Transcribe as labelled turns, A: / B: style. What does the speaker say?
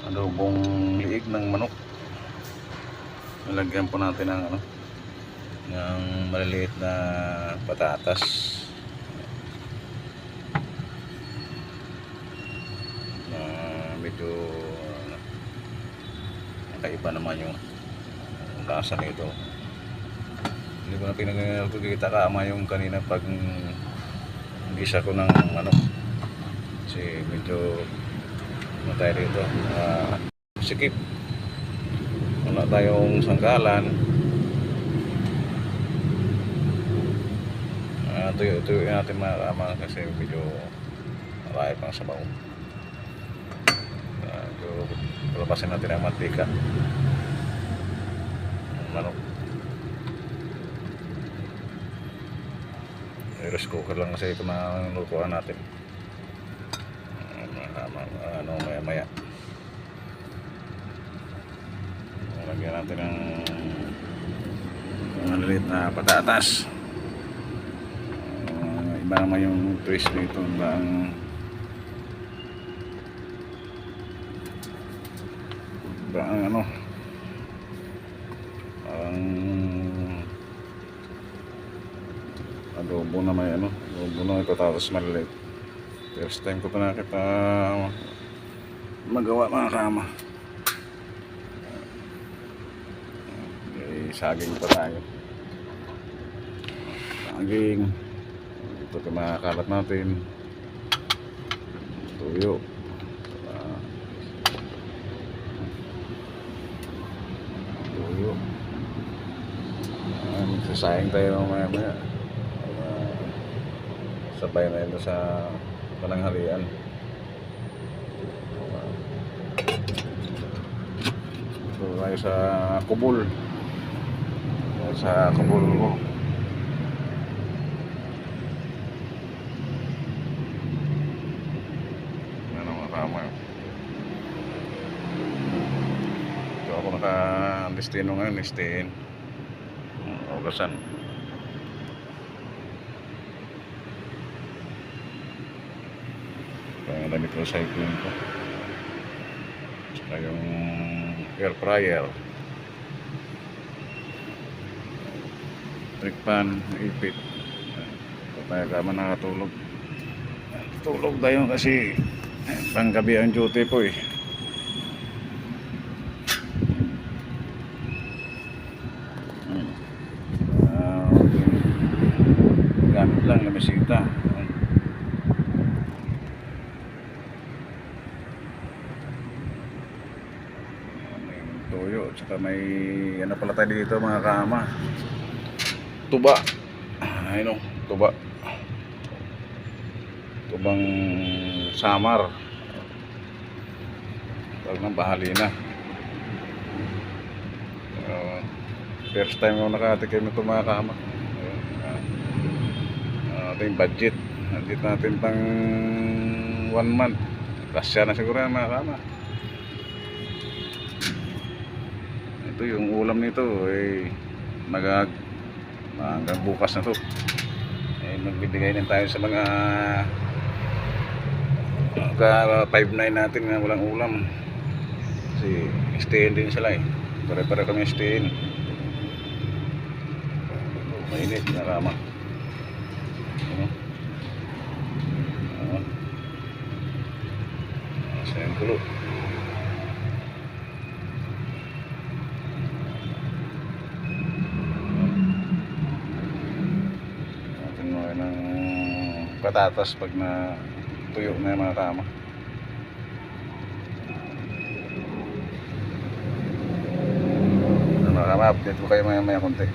A: adobong liig ng manok. Nalagyan po natin ng ng maliliit na patatas. Medyo kakaiba naman yung lasa nito. Hindi ko na pinagkikita kama yung kanina pag gisa ko ng kasi medyo matay rito. Sikip, wala tayong sangkalan. Tuyo natin mga kama kasi medyo marami pang sabaw. Palapasin natin ang mantika ng manok. Rice cooker lang kasi ito na lutuan natin. Maya lagyan natin ng maliliit na patatas. Iba naman yung twist nito ng parang adobo na may adobo na may patatas maliliit. First time ko pa nakita magawa mga kama. Saging pa tayo. Saging. Ito ito makakalat natin. Tuyo. Tuyo. Magsasayang tayo maya-maya. Sabay na ito sa pananghalian. Ito tayo sa kubol. Sa kubol ko. Ano mga kama. Ito ako naka-listino ngayon. Listin. Ogasan. Kaya damit recycling ko. Saka yung air fryer. Electric pan, ipit. Tayo kama nakatulog. Tulog tayo kasi panggabi ang duty po eh. Gamit lang na mesita. May toyo, tsaka may pala tayo dito mga kama. Tuba. Ayun, tuba. Tubang samar. Tawag ng bahalina. First time ako nakatikim ito mga kama. Ito yung budget. Budget natin pang 1 month. Kasya na siguro yan mga kama. Ito yung ulam nito hanggang bukas na to. Magbibigay din tayo sa mga 5-9 natin na walang ulam kasi stayin din sila pare-pare kami stayin. Mainit na kama. Sayang kulo. Patatas pag na tuyo na yung mga kama. Mga kama, update ko kayo maya konti.